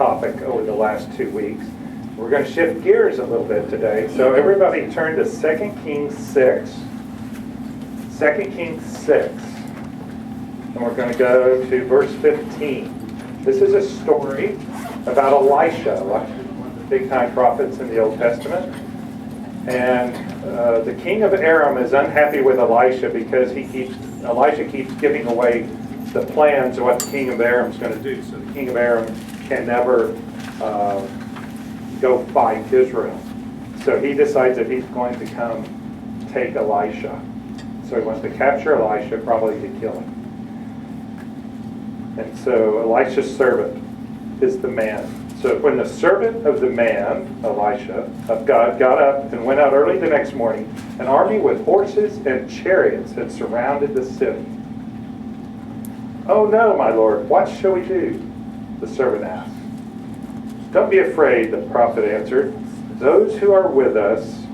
topic over the last 2 weeks. We're going to shift gears a little bit today. So everybody turn to 2 Kings 6. 2 Kings 6. And we're going to go to verse 15. This is a story about Elisha, one of the big-time prophets in the Old Testament. And the king of Aram is unhappy with Elisha because Elisha keeps giving away the plans of what the king of Aram is going to do. So the king of Aram can never go fight Israel. So he decides that he's going to come take Elisha. So he wants to capture Elisha, probably to kill him. And so Elisha's servant is the man. So when the servant of the man, Elisha, of God, got up and went out early the next morning, an army with horses and chariots had surrounded the city. "Oh no, my lord, what shall we do?" the servant asked. "Don't be afraid," the prophet answered. "Those who are with us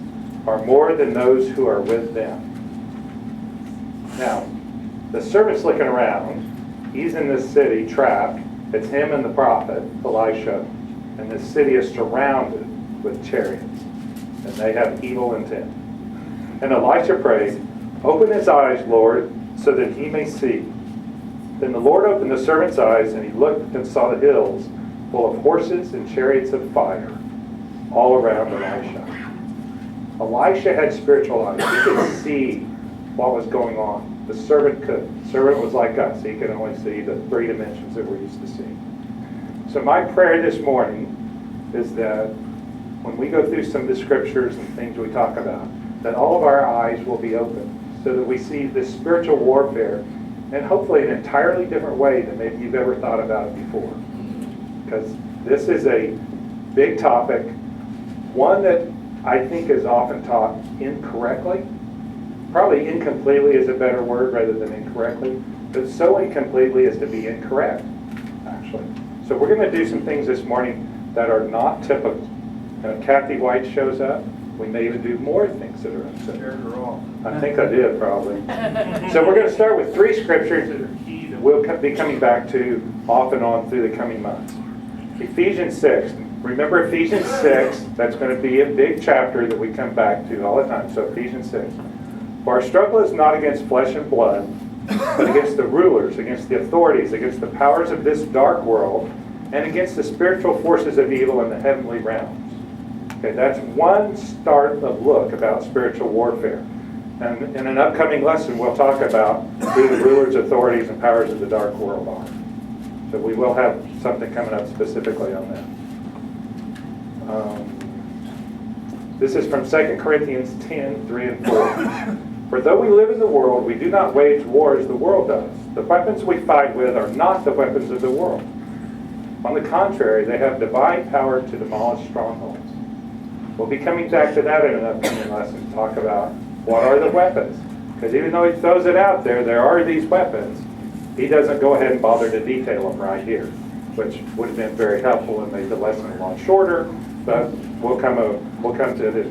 are more than those who are with them." Now, the servant's looking around. He's in this city trapped. It's him and the prophet, Elisha. And this city is surrounded with chariots. And they have evil intent. And Elisha prayed, "Open his eyes, Lord, so that he may see." Then the Lord opened the servant's eyes, and he looked and saw the hills full of horses and chariots of fire all around Elisha. Elisha had spiritual eyes. He could see what was going on. The servant couldn't. The servant was like us. He could only see the 3 dimensions that we're used to seeing. So my prayer this morning is that when we go through some of the scriptures and things we talk about, that all of our eyes will be open so that we see this spiritual warfare in hopefully an entirely different way than maybe you've ever thought about it before. Because this is a big topic, one that I think is often taught incorrectly. Probably incompletely is a better word rather than incorrectly, but so incompletely as to be incorrect, actually. So we're going to do some things this morning that are not typical. Kathy White shows up. We may even do more things that are untypical. I think I did, probably. So we're going to start with 3 scriptures that are key that we'll be coming back to off and on through the coming months. Ephesians 6. Remember Ephesians 6, that's going to be a big chapter that we come back to all the time. So Ephesians 6. "For our struggle is not against flesh and blood, but against the rulers, against the authorities, against the powers of this dark world, and against the spiritual forces of evil in the heavenly realms." Okay, that's one start of look about spiritual warfare. And in an upcoming lesson, we'll talk about who the rulers, authorities, and powers of the dark world are. So we will have something coming up specifically on that. This is from 2 Corinthians 10, 3 and 4. "For though we live in the world, we do not wage war as the world does. The weapons we fight with are not the weapons of the world. On the contrary, they have divine power to demolish strongholds." We'll be coming back to that in an upcoming lesson to talk about what are the weapons. Because even though he throws it out there, there are these weapons, he doesn't go ahead and bother to detail them right here, which would have been very helpful and made the lesson a lot shorter, but we'll come to it.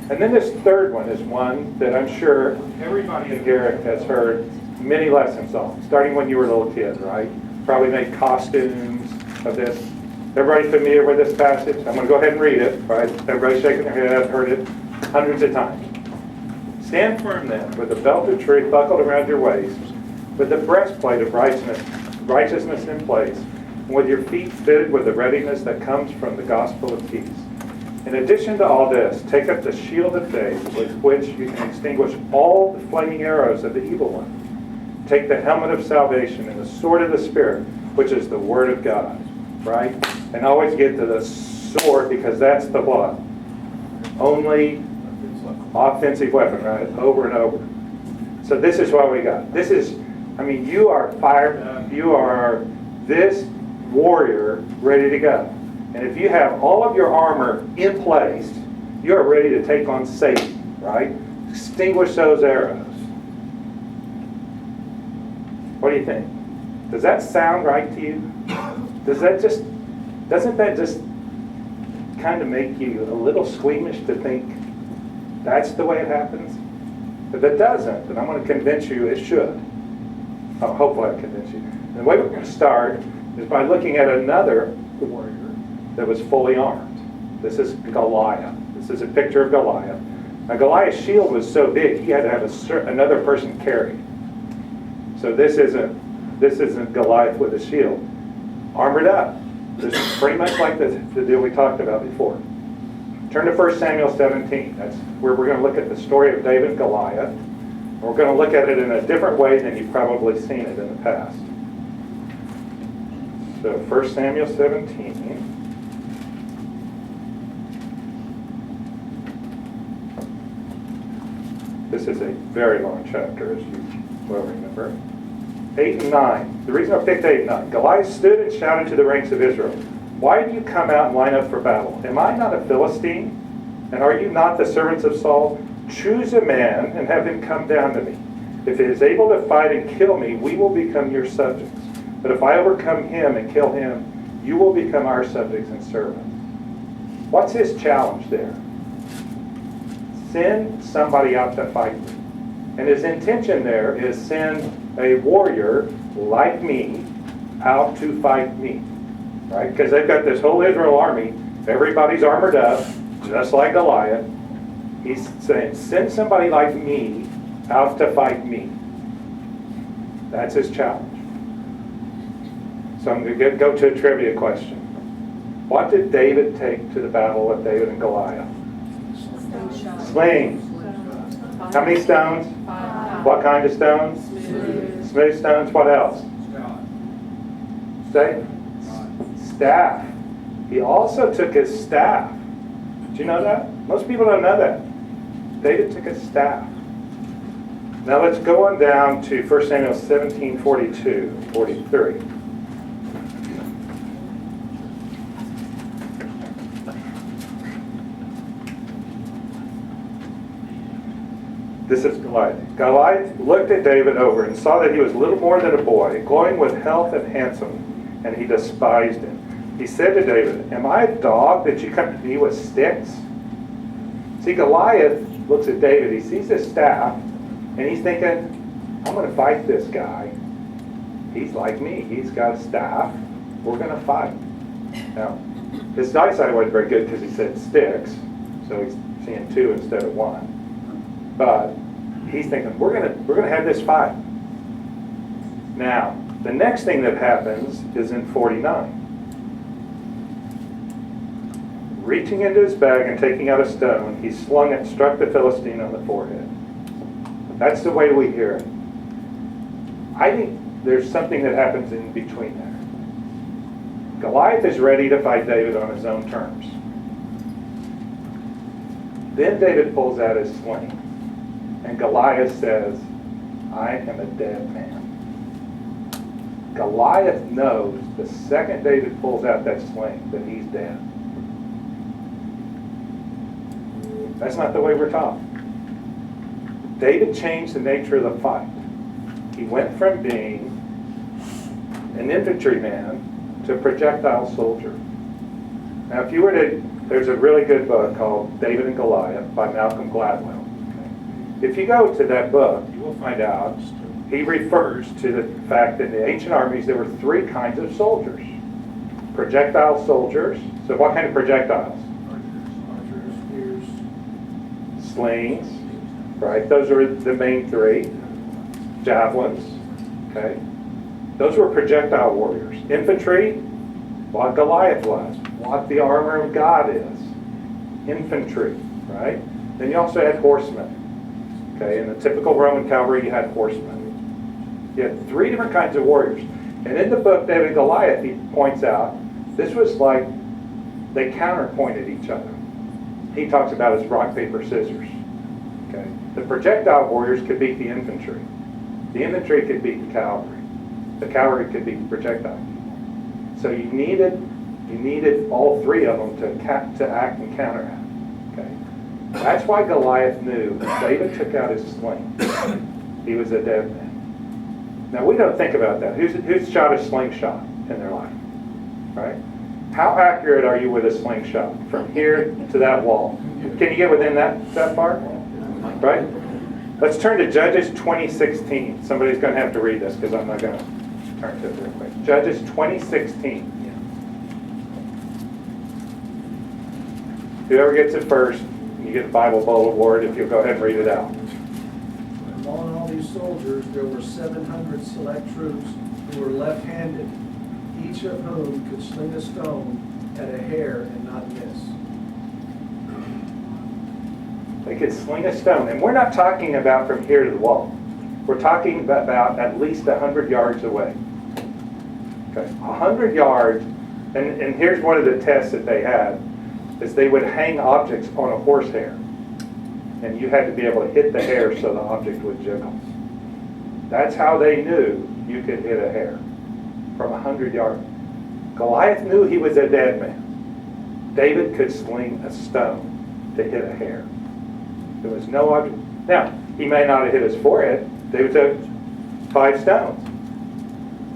And then this third one is one that I'm sure everybody in Garrick has heard many lessons on, starting when you were a little kid, right? Probably made costumes of this. Everybody familiar with this passage? I'm going to go ahead and read it, right? Everybody shaking their head, I've heard it hundreds of times. "Stand firm then, with the belt of truth buckled around your waist, with the breastplate of righteousness in place, and with your feet fitted with the readiness that comes from the gospel of peace. In addition to all this, take up the shield of faith, with which you can extinguish all the flaming arrows of the evil one. Take the helmet of salvation and the sword of the Spirit, which is the Word of God." Right? And always get to the sword, because that's the what? Only offensive weapon, right? Over and over. So this is what we got. This is, you are fired up. You are this warrior ready to go. And if you have all of your armor in place, you are ready to take on Satan, right? Extinguish those arrows. What do you think? Does that sound right to you? Doesn't that just kind of make you a little squeamish to think that's the way it happens? If it doesn't, then I'm going to convince you it should. Hopefully I convince you. And the way we're going to start is by looking at another warrior that was fully armed. This is Goliath. This is a picture of Goliath. Now Goliath's shield was so big he had to have another person carry it. So this isn't Goliath with a shield. Armored up. This is pretty much like the deal we talked about before. Turn to 1 Samuel 17. That's where we're going to look at the story of David and Goliath. We're going to look at it in a different way than you've probably seen it in the past. So 1 Samuel 17. This is a very long chapter, as you well remember. 8 and 9. The reason I picked 8 and 9. Goliath stood and shouted to the ranks of Israel, "Why do you come out and line up for battle? Am I not a Philistine? And are you not the servants of Saul? Choose a man and have him come down to me. If he is able to fight and kill me, we will become your subjects. But if I overcome him and kill him, you will become our subjects and servants." What's his challenge there? Send somebody out to fight me. And his intention there is send a warrior like me out to fight me. Right? Because they've got this whole Israel army. Everybody's armored up, just like Goliath. He's saying, send somebody like me out to fight me. That's his challenge. So I'm going to go to a trivia question. What did David take to the battle with David and Goliath? Slings. How many stones? 5. What kind of stones? Smooth stones. What else? Say? Staff. He also took his staff. Did you know that? Most people don't know that. David took his staff. Now let's go on down to 1 Samuel 17, 42, 43. This is Goliath. Goliath looked at David over and saw that he was little more than a boy, glowing with health and handsome, and he despised him. He said to David, "Am I a dog that you come to me with sticks?" See, Goliath looks at David, he sees his staff, and he's thinking, I'm going to fight this guy. He's like me. He's got a staff. We're going to fight. Now, his eyesight wasn't very good because he said sticks, so he's seeing 2 instead of 1. But he's thinking, we're gonna have this fight. Now, the next thing that happens is in 49. Reaching into his bag and taking out a stone, he slung it and struck the Philistine on the forehead. That's the way we hear it. I think there's something that happens in between there. Goliath is ready to fight David on his own terms. Then David pulls out his sling. And Goliath says, I am a dead man. Goliath knows the second David pulls out that sling that he's dead. That's not the way we're taught. David changed the nature of the fight. He went from being an infantryman to a projectile soldier. Now, if you were to, there's a really good book called David and Goliath by Malcolm Gladwell. If you go to that book, you will find out he refers to the fact that in the ancient armies there were 3 kinds of soldiers. Projectile soldiers. So what kind of projectiles? Slings. Right? Those are the main 3. Javelins. Okay? Those were projectile warriors. Infantry, what Goliath was. What the armor of God is. Infantry. Right? Then you also had horsemen. Okay, in the typical Roman cavalry, you had horsemen. You had 3 different kinds of warriors. And in the book, David and Goliath, he points out, this was like they counterpointed each other. He talks about as rock, paper, scissors. Okay, the projectile warriors could beat the infantry. The infantry could beat the cavalry. The cavalry could beat the projectile. So you needed all 3 of them to act and counteract. Okay. That's why Goliath knew if David took out his sling, he was a dead man. Now, we don't think about that. Who's shot a slingshot in their life? Right? How accurate are you with a slingshot from here to that wall? Can you get within that far? Right? Let's turn to Judges 20:16. Somebody's going to have to read this because I'm not going to turn to it real quick. Judges 20:16. Whoever gets it first, you get the Bible Bowl Award if you'll go ahead and read it out. Among all these soldiers, there were 700 select troops who were left-handed, each of whom could sling a stone at a hair and not miss. They could sling a stone. And we're not talking about from here to the wall. We're talking about at least 100 yards away. Okay, 100 yards. And here's one of the tests that they had, is they would hang objects on a horsehair. And you had to be able to hit the hair so the object would jiggle. That's how they knew you could hit a hair, from 100 yards. Goliath knew he was a dead man. David could sling a stone to hit a hair. There was no object. Now, he may not have hit his forehead. David took 5 stones.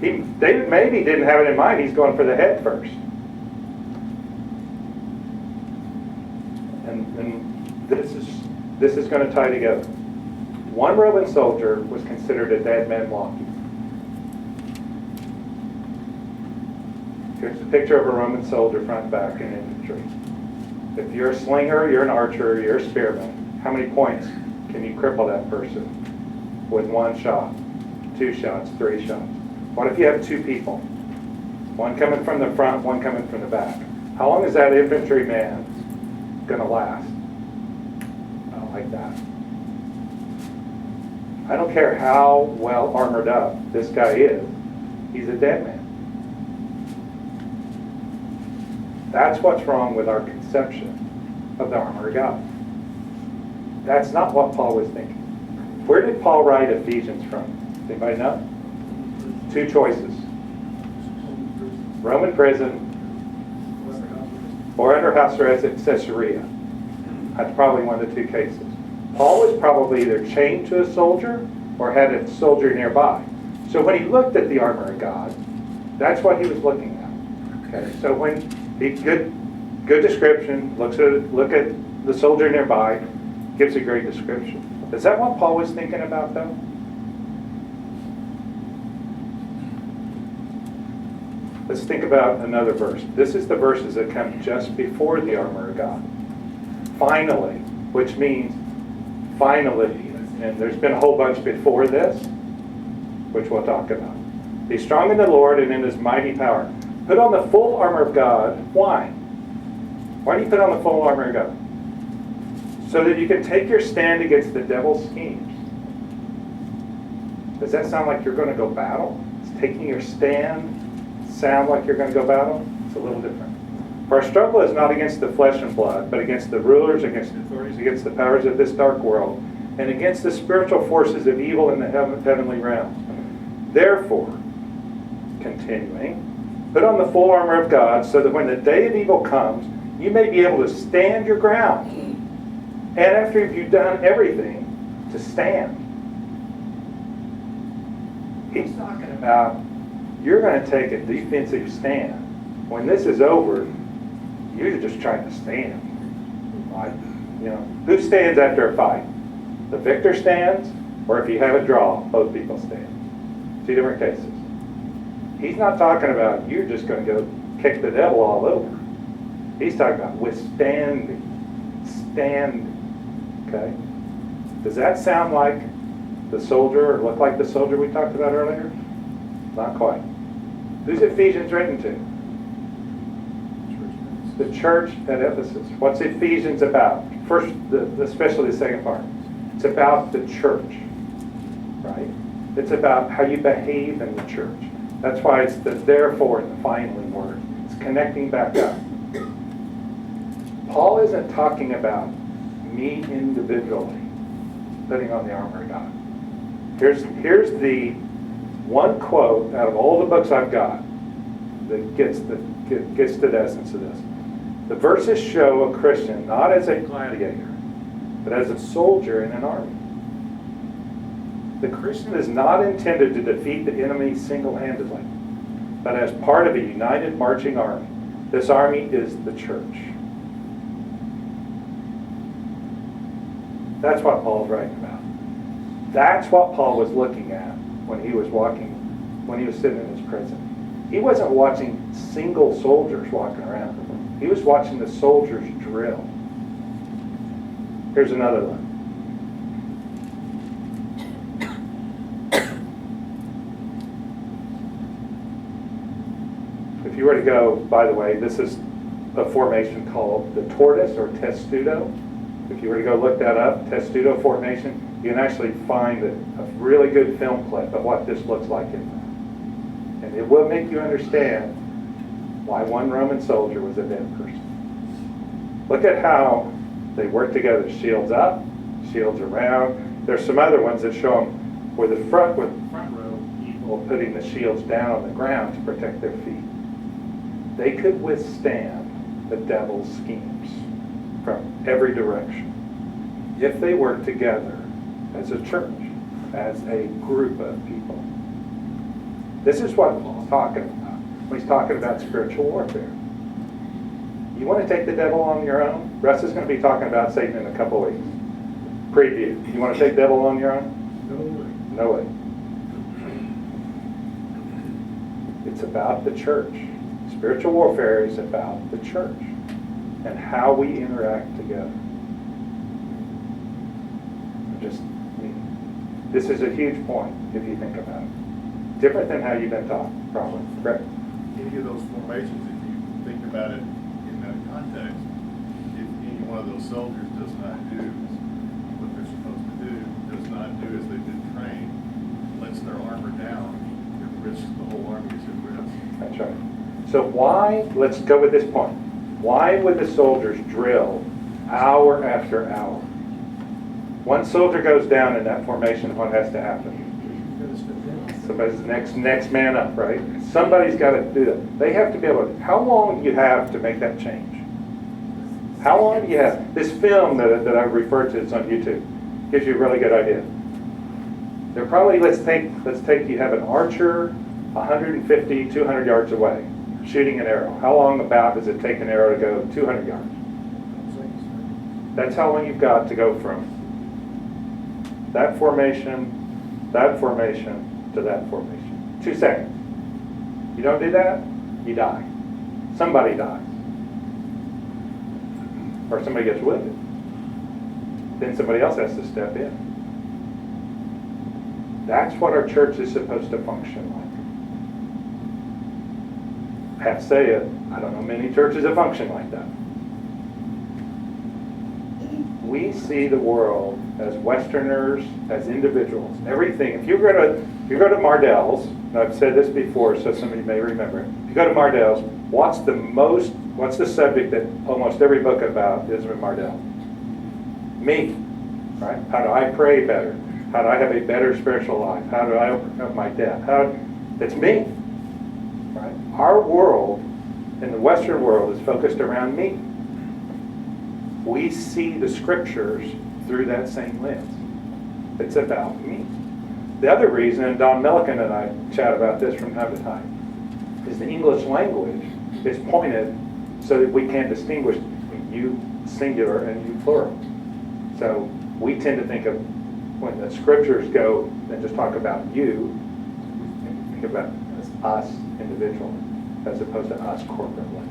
David maybe didn't have it in mind. He's going for the head first. And this is going to tie together. One Roman soldier was considered a dead man walking. Here's a picture of a Roman soldier front and back in infantry. If you're a slinger, you're an archer, you're a spearman, how many points can you cripple that person with 1 shot, 2 shots, 3 shots? What if you have 2 people? One coming from the front, one coming from the back. How long is that infantryman going to last? Not like that. I don't care how well armored up this guy is. He's a dead man. That's what's wrong with our conception of the armor of God. That's not what Paul was thinking. Where did Paul write Ephesians from? Does anybody know? 2 choices. Roman prison or under house arrest at Caesarea. That's probably one of the 2 cases. Paul was probably either chained to a soldier or had a soldier nearby. So when he looked at the armor of God, that's what he was looking at. Okay, so when he good description, look at the soldier nearby, gives a great description. Is that what Paul was thinking about, though? Let's think about another verse. This is the verses that come just before the armor of God. Finally, which means finally, and there's been a whole bunch before this, which we'll talk about. Be strong in the Lord and in His mighty power. Put on the full armor of God. Why? Why do you put on the full armor of God? So that you can take your stand against the devil's schemes. Does that sound like you're going to go battle? Is taking your stand sound like you're going to go battle? It's a little different. For our struggle is not against the flesh and blood, but against the rulers, against the authorities, against the powers of this dark world, and against the spiritual forces of evil in the heavenly realms. Therefore, continuing, put on the full armor of God, so that when the day of evil comes, you may be able to stand your ground. And after you've done everything, to stand. He's talking about you're going to take a defensive stand. When this is over, you're just trying to stand. Right? You know, who stands after a fight? The victor stands, or if you have a draw, both people stand. 2 different cases. He's not talking about you're just going to go kick the devil all over. He's talking about withstanding, standing. Okay? Does that sound like the soldier, or look like the soldier we talked about earlier? Not quite. Who's Ephesians written to? The church at Ephesus. What's Ephesians about? First, especially the second part. It's about the church, right? It's about how you behave in the church. That's why it's the therefore and the finally word. It's connecting back up. Paul isn't talking about me individually putting on the armor of God. Here's the one quote out of all the books I've got that gets to the essence of this. The verses show a Christian not as a gladiator, but as a soldier in an army. The Christian is not intended to defeat the enemy single-handedly, but as part of a united marching army. This army is the church. That's what Paul's writing about. That's what Paul was looking at when he was sitting in his prison. He wasn't watching single soldiers walking around. He was watching the soldiers drill. Here's another one. If you were to go, by the way, this is a formation called the tortoise or testudo. If you were to go look that up, testudo formation, you can actually find a really good film clip of what this looks like in there. And it will make you understand why one Roman soldier was a dead person. Look at how they work together, shields up, shields around. There's some other ones that show them with the front row people putting the shields down on the ground to protect their feet. They could withstand the devil's schemes from every direction if they work together as a church, as a group of people. This is what Paul's talking about when he's talking about spiritual warfare. You want to take the devil on your own? Russ is going to be talking about Satan in a couple weeks. Preview. You want to take the devil on your own? No way. It's about the church. Spiritual warfare is about the church and how we interact together. This is a huge point if you think about it. Different than how you've been taught, probably. Correct? Any of those formations, if you think about it in that context, if any one of those soldiers does not do what they're supposed to do, does not do as they've been trained, lets their armor down, it risks the whole army is at risk. That's right. So why, let's go with this point. Why would the soldiers drill hour after hour? One soldier goes down in that formation, what has to happen? Somebody's next man up, right? Somebody's got to do that. They have to be able to, how long do you have to make that change? How long do you have? This film that I referred to is on YouTube. Gives you a really good idea. They're probably, let's take you have an archer 150, 200 yards away, shooting an arrow. How long about does it take an arrow to go 200 yards? That's how long you've got to go from that formation to that formation. 2 seconds. You don't do that, you die. Somebody dies. Or somebody gets wounded. Then somebody else has to step in. That's what our church is supposed to function like. I have to say it, I don't know many churches that function like that. We see the world as Westerners, as individuals. Everything. If you go to Mardell's, and I've said this before, so somebody may remember it. If you go to Mardell's, what's the subject that almost every book about is with Mardell? Me, right? How do I pray better? How do I have a better spiritual life? How do I overcome my death? It's me, right? Our world, in the Western world, is focused around me. We see the scriptures through that same lens. It's about me. The other reason, and Don Milliken and I chat about this from time to time, is the English language is pointed so that we can distinguish between you singular and you plural. So we tend to think of when the scriptures go and just talk about you, think about us individually as opposed to us corporately.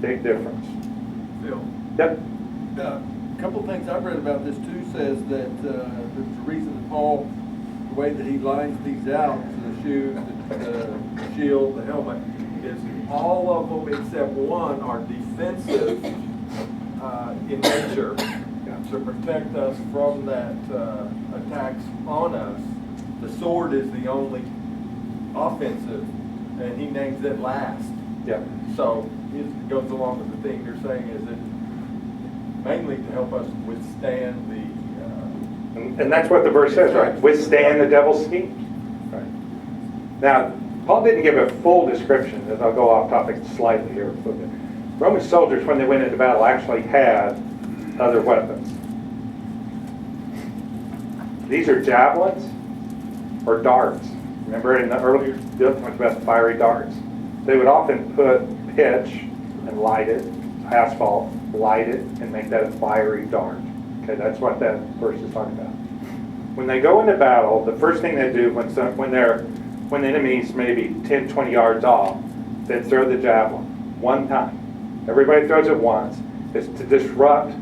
Big difference. Phil? Yep. A couple things I've read about this too says that the reason that Paul, the way that he lines these out, the shoes, the shield, the helmet, is all of them except one are defensive in nature to protect us from that attacks on us. The sword is the only offensive, and he names it last. Yep. So it goes along with the thing you're saying is that mainly to help us withstand the... And that's what the verse says, right? Withstand the devil's schemes. Right. Now, Paul didn't give a full description, as I'll go off topic slightly here. Roman soldiers, when they went into battle, actually had other weapons. These are javelins or darts. Remember in the earlier deal, we talked about fiery darts. They would often put pitch and light it, asphalt, light it, and make that a fiery dart. Okay, that's what that verse is talking about. When they go into battle, the first thing they do when the enemy's maybe 10, 20 yards off, they throw the javelin one time. Everybody throws it once, is to disrupt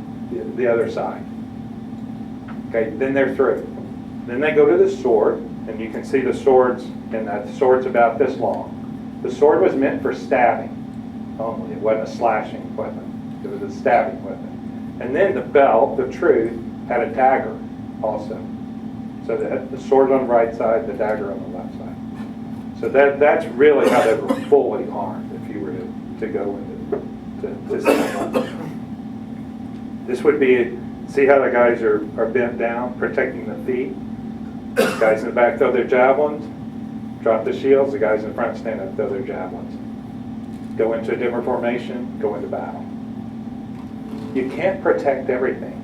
the other side. Okay, then they're through. Then they go to the sword, and you can see the swords, and that sword's about this long. The sword was meant for stabbing only. It wasn't a slashing weapon. It was a stabbing weapon. And then the belt, the truth, had a dagger also. So the sword on the right side, the dagger on the left side. So that's really how they were fully armed, if you were to go into stand up. This would be, see how the guys are bent down, protecting the feet? The guys in the back throw their javelins, drop the shields, the guys in front stand up, throw their javelins. Go into a different formation, go into battle. You can't protect everything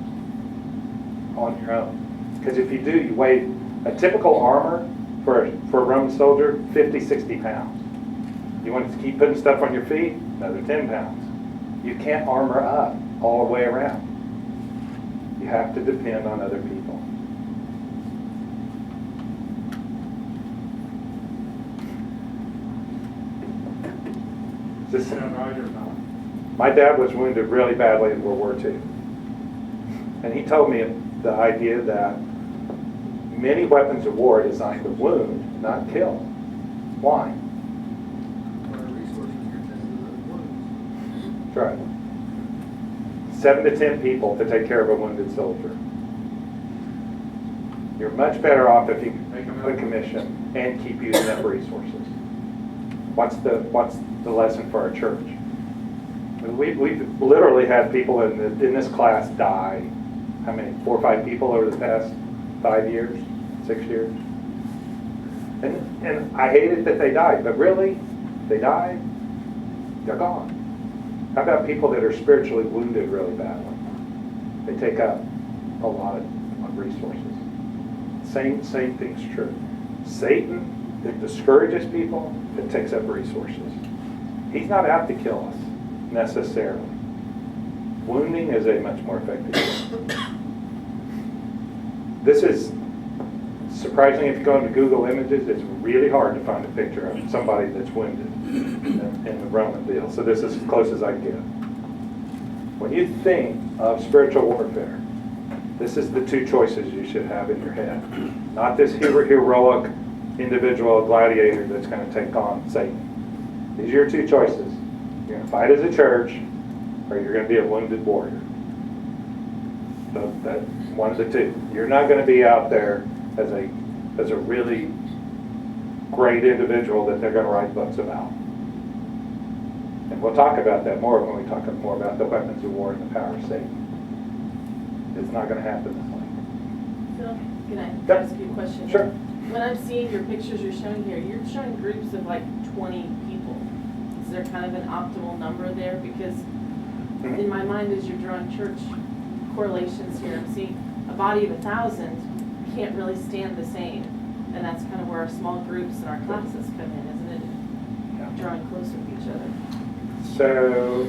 on your own. Because if you do, you weigh a typical armor for a Roman soldier, 50, 60 pounds. You want to keep putting stuff on your feet, another 10 pounds. You can't armor up all the way around. You have to depend on other people. Does this sound right or not? My dad was wounded really badly in World War II. And he told me the idea that many weapons of war are designed to wound, not kill. Why? That's right. 7 to 10 people to take care of a wounded soldier. You're much better off if you can make them a commission and keep using up resources. What's the lesson for our church? We've literally had people in this class die. How many? 4 or 5 people over the past 5 years, 6 years. And I hate it that they died, but really, they died, they're gone. How about people that are spiritually wounded really badly? They take up a lot of resources. Same thing's true. Satan, it discourages people, it takes up resources. He's not out to kill us, necessarily. Wounding is a much more effective way. This is, surprisingly, if you go into Google Images, it's really hard to find a picture of somebody that's wounded in the Roman deal. So this is as close as I get. When you think of spiritual warfare, this is the 2 choices you should have in your head. Not this heroic individual gladiator that's going to take on Satan. These are your 2 choices. You're going to fight as a church, or you're going to be a wounded warrior. So that's one of the 2. You're not going to be out there as a really great individual that they're going to write books about. And we'll talk about that more when we talk more about the weapons of war and the power of Satan. It's not going to happen this way. Phil, can I Yep. ask you a question? Sure. When I'm seeing your pictures you're showing here, you're showing groups of like 20 people. Is there kind of an optimal number there? Because in my mind, as you're drawing church correlations here, I'm seeing a body of 1,000 can't really stand the same. And that's kind of where our small groups and our classes come in, isn't it? Yeah. Drawing closer to each other. So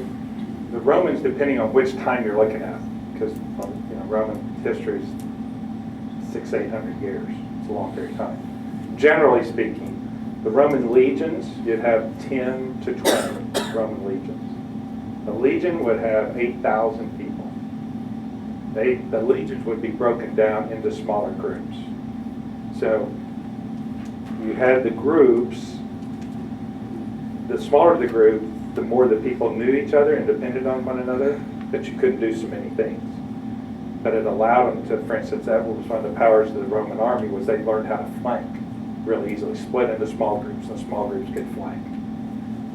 the Romans, depending on which time you're looking at, because Roman history is 600-800 years. It's a long period of time. Generally speaking, the Roman legions, you'd have 10 to 20 Roman legions. A legion would have 8,000 people. The legions would be broken down into smaller groups. So you had the groups, the smaller the group, the more the people knew each other and depended on one another, that you couldn't do so many things. But it allowed them to, for instance, that was one of the powers of the Roman army, was they learned how to flank really easily, split into small groups, and small groups could flank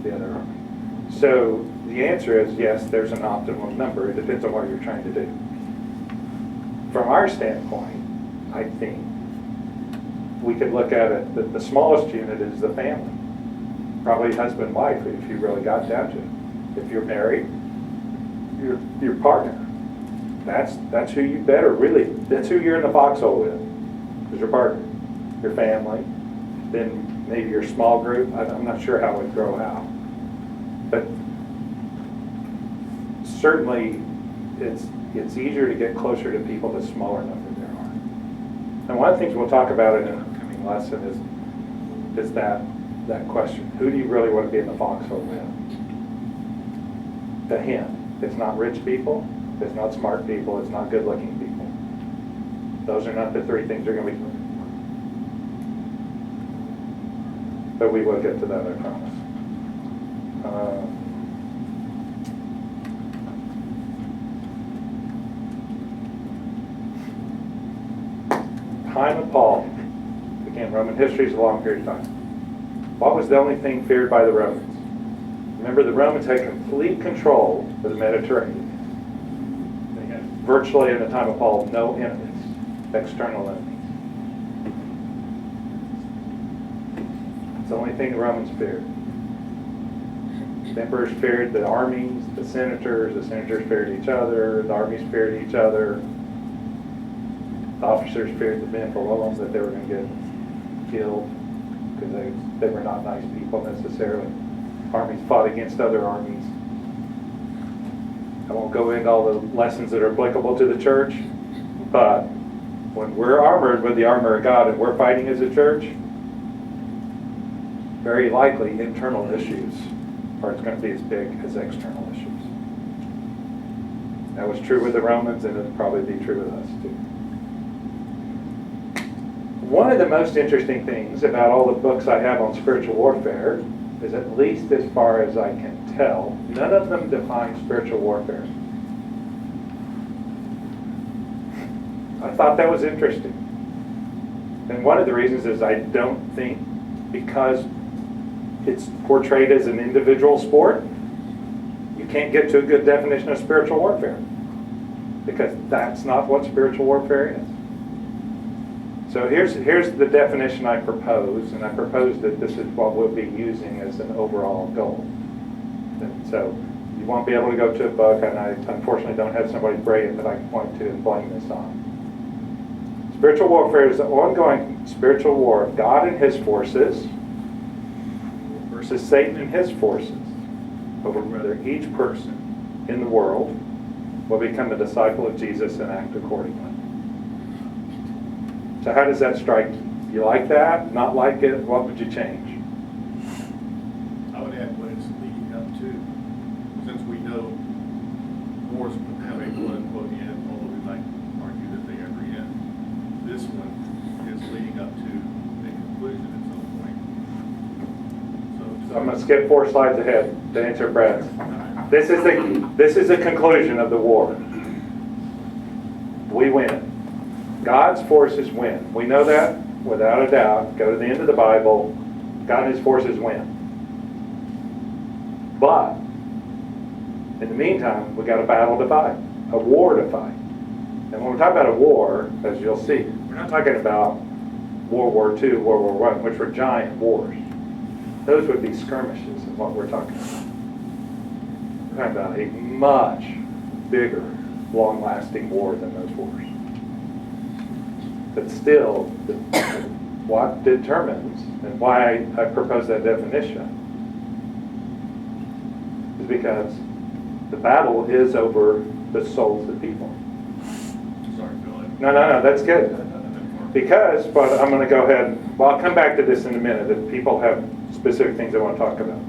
the other army. So the answer is yes, there's an optimum number. It depends on what you're trying to do. From our standpoint, I think we could look at it that the smallest unit is the family. Probably husband and wife, if you really got down to it. If you're married, your partner. That's who you better really, that's who you're in the foxhole with, is your partner, your family, then maybe your small group. I'm not sure how it would grow out. But certainly it's easier to get closer to people the smaller number there are. And one of the things we'll talk about in an upcoming lesson is that question. Who do you really want to be in the foxhole with? The hen. It's not rich people. It's not smart people. It's not good-looking people. Those are not the three things you're going to be looking for. But we will get to that, I promise. Time of Paul. Again, Roman history is a long period of time. What was the only thing feared by the Romans? Remember, the Romans had complete control of the Mediterranean. They had virtually, in the time of Paul, no enemies, external enemies. It's the only thing the Romans feared. The emperors feared the armies, the senators feared each other, the armies feared each other. The officers feared the men below them, that they were going to get killed because they were not nice people necessarily. Armies fought against other armies. I won't go into all the lessons that are applicable to the church, but when we're armored with the armor of God and we're fighting as a church, very likely internal issues are going to be as big as external issues. That was true with the Romans, and it'll probably be true with us too. One of the most interesting things about all the books I have on spiritual warfare is, at least as far as I can tell, none of them define spiritual warfare. I thought that was interesting. And one of the reasons is I don't think, because it's portrayed as an individual sport, you can't get to a good definition of spiritual warfare. Because that's not what spiritual warfare is. So here's the definition I propose, and I propose that this is what we'll be using as an overall goal. And so you won't be able to go to a book, and I unfortunately don't have somebody brilliant that I can point to and blame this on. Spiritual warfare is the ongoing spiritual war of God and his forces versus Satan and his forces over whether each person in the world will become a disciple of Jesus and act accordingly. So how does that strike you? You like that? Not like it? What would you change? I would add what it's leading up to, since we know wars have a quote-unquote end, although we might argue that they ever end. This one is leading up to a conclusion at some point. So I'm going to skip 4 slides ahead to answer Brad's. This is the conclusion of the war. We win. God's forces win. We know that without a doubt. Go to the end of the Bible. God and his forces win. But in the meantime, we got a battle to fight, a war to fight. And when we talk about a war, as you'll see, we're not talking about World War II, World War I, which were giant wars. Those would be skirmishes of what we're talking about. We're talking about a much bigger, long-lasting war than those wars. But still, what determines, and why I propose that definition, is because the battle is over the souls of people. sorry, Phil. No, that's good. Because, but I'm going to go ahead, well, I'll come back to this in a minute, if people have specific things they want to talk about.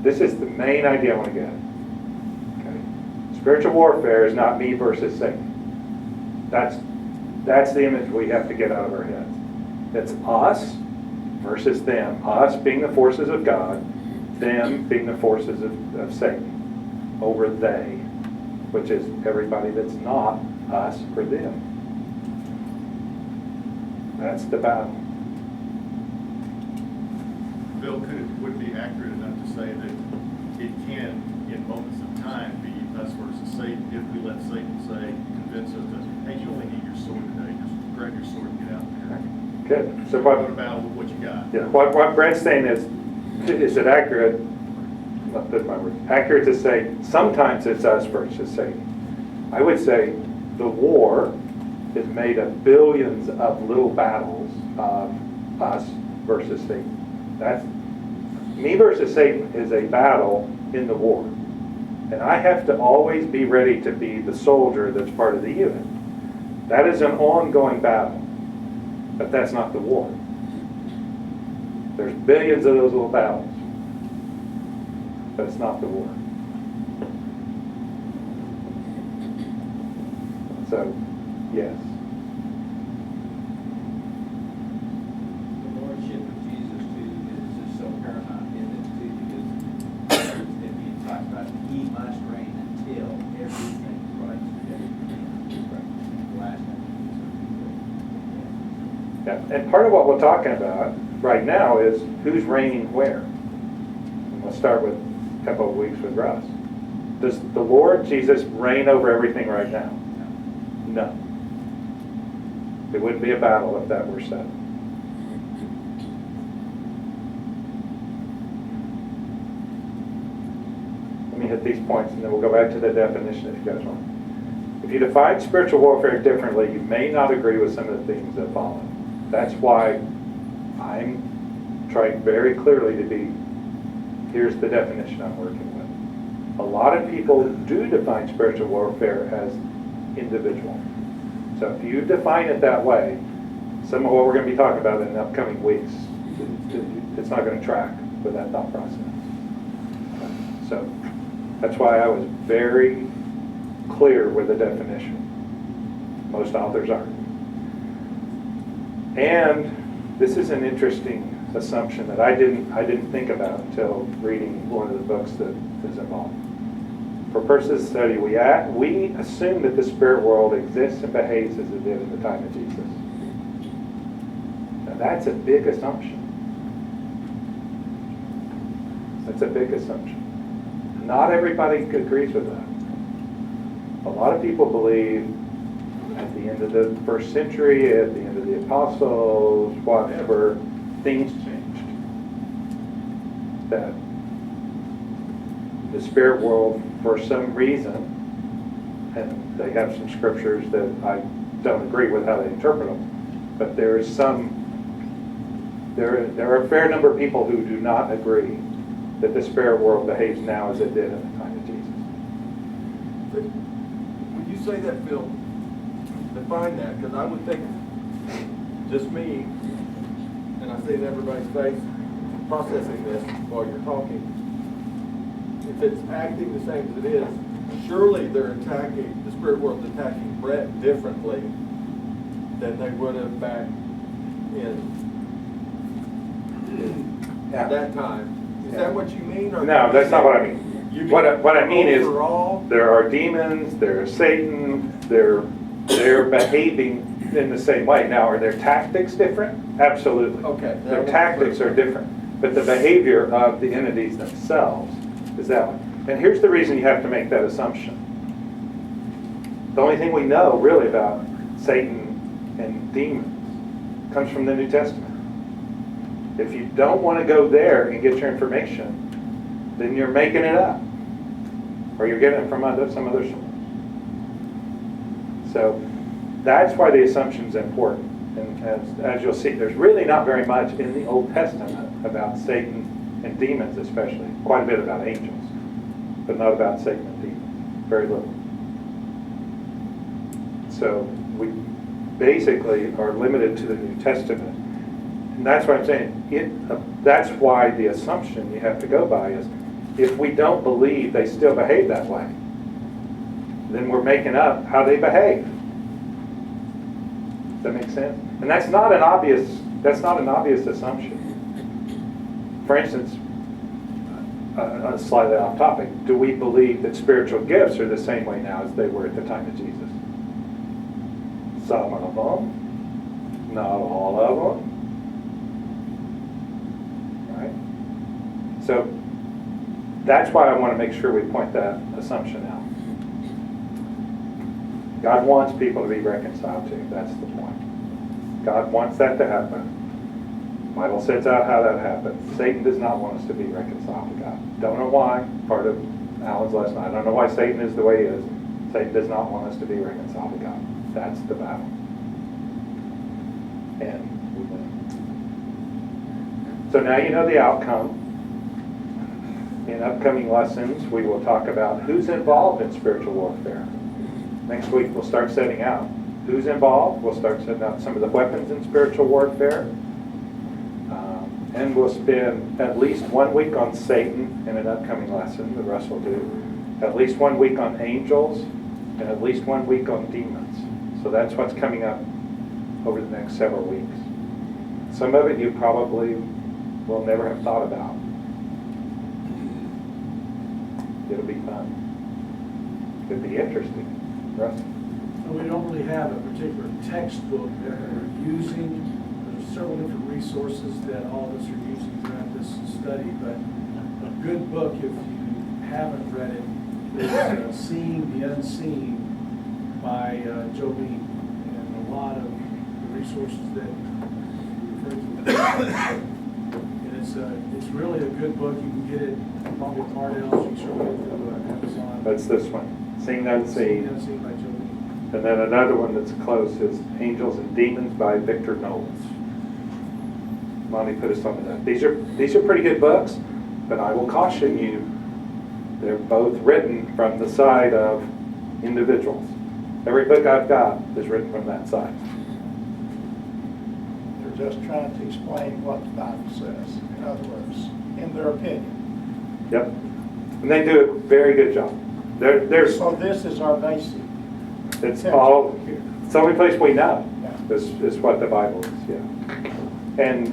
This is the main idea I want to get. Okay. Spiritual warfare is not me versus Satan. That's the image we have to get out of our heads. It's us versus them. Us being the forces of God, them being the forces of Satan. Over they, which is everybody that's not us or them. That's the battle. Bill, would it be accurate enough to say that it can, in moments of time, be us versus Satan if we let Satan convince us that, hey, you only need your sword today, just grab your sword and get out there. Good. So What about what you got? Yeah, what Brad's saying is it accurate? Not put my word. Accurate to say sometimes it's us versus Satan. I would say the war is made of billions of little battles of us versus Satan. That's me versus Satan is a battle in the war. And I have to always be ready to be the soldier that's part of the unit. That is an ongoing battle. But that's not the war. There's billions of those little battles. But it's not the war. So, yes. The lordship of Jesus too is just so paramount in it too, because if you talk about he must reign until everything's right, the last time. Yeah. And part of what we're talking about right now is who's reigning where. And we'll start with a couple of weeks with Russ. Does the Lord Jesus reign over everything right now? No. It wouldn't be a battle if that were so. Let me hit these points and then we'll go back to the definition if you guys want. If you define spiritual warfare differently, you may not agree with some of the things that follow. That's why I'm trying very clearly to be, here's the definition I'm working with. A lot of people do define spiritual warfare as individual. So if you define it that way, some of what we're going to be talking about in the upcoming weeks, it's not going to track with that thought process. So that's why I was very clear with the definition. Most authors aren't. And this is an interesting assumption that I didn't think about until reading one of the books that is involved. For purposes of study, we assume that the spirit world exists and behaves as it did at the time of Jesus. Now that's a big assumption. That's a big assumption. Not everybody agrees with that. A lot of people believe at the end of the first century, at the end of the apostles, whatever, things changed. That the spirit world, for some reason, and they have some scriptures that I don't agree with how they interpret them, but there are a fair number of people who do not agree that the spirit world behaves now as it did at the time of Jesus. When you say that, Phil, define that, because I would think, just me, and I see it in everybody's face, processing this while you're talking. If it's acting the same as it is, surely they're attacking, the spirit world's attacking Brett differently than they would have back in that time. Is that what you mean? Or No, that's not what I mean. What I mean is, overall, there are demons, there's Satan, they're behaving in the same way. Now, are their tactics different? Absolutely. Okay. Their tactics are different, but the behavior of the entities themselves is that one. And here's the reason you have to make that assumption. The only thing we know really about Satan and demons comes from the New Testament. If you don't want to go there and get your information, then you're making it up. Or you're getting it from some other source. So that's why the assumption is important. And as you'll see, there's really not very much in the Old Testament about Satan and demons especially. Quite a bit about angels, but not about Satan and demons. Very little. So we basically are limited to the New Testament. And that's what I'm saying. That's why the assumption you have to go by is, if we don't believe they still behave that way, then we're making up how they behave. Does that make sense? And that's not an obvious assumption. For instance, slightly off topic, do we believe that spiritual gifts are the same way now as they were at the time of Jesus? Some of them, not all of them. Right? So that's why I want to make sure we point that assumption out. God wants people to be reconciled to Him. That's the point. God wants that to happen. The Bible sets out how that happens. Satan does not want us to be reconciled to God. Don't know why. Part of Alan's lesson. I don't know why Satan is the way he is. Satan does not want us to be reconciled to God. That's the battle. And we win. So now you know the outcome. In upcoming lessons, we will talk about who's involved in spiritual warfare. Next week, we'll start setting out who's involved. We'll start setting out some of the weapons in spiritual warfare. And we'll spend at least 1 week on Satan in an upcoming lesson that Russ will do. At least 1 week on angels. and at least 1 week on demons. So that's what's coming up over the next several weeks. Some of it you probably will never have thought about. It'll be fun. It'll be interesting. Russ? And we don't really have a particular textbook that we're using. There's several different resources that all of us are using throughout this study, but a good book, if you haven't read it, is Seeing the Unseen by Joe Bean. And a lot of the resources that you refer to. And it's really a good book. You can get it probably at Mardell's. You can sure get it through Amazon. That's this one. Seeing the Seeing the Unseen. Unseen by Joe Bean. And then another one that's close is Angels and Demons by Victor Knowles. Monty put us on that. These are pretty good books, but I will caution you, they're both written from the side of individuals. Every book I've got is written from that side. They're just trying to explain what the Bible says, in other words, in their opinion. Yep. And they do a very good job. There's So this is our basic. it's the only place we know Yeah. is what the Bible is, yeah. And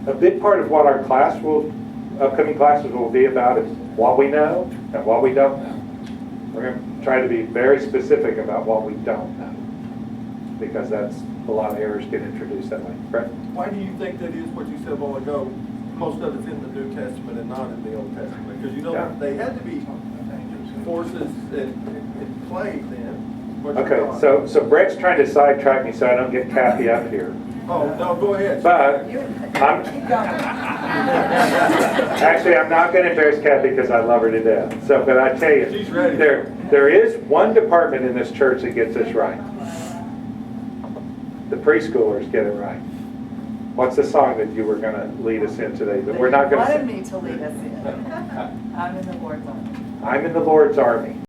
a big part of what our upcoming classes will be about is what we know and what we don't know. We're going to try to be very specific about what we don't know, because that's a lot of errors get introduced that way. Brett? Why do you think that is what you said a while ago? Most of it's in the New Testament and not in the Old Testament. Because Yeah. they had to be forces in play then. What you Okay, thought. so Brett's trying to sidetrack me so I don't get Kathy up here. Oh, no, go ahead. But actually, I'm not going to embarrass Kathy because I love her to death. So, but I tell you, She's ready. there is one department in this church that gets this right. The preschoolers get it right. What's the song that you were going to lead us in today? That we're not going to wanted sing? me to lead us in. I'm in the Lord's army. I'm in the Lord's army.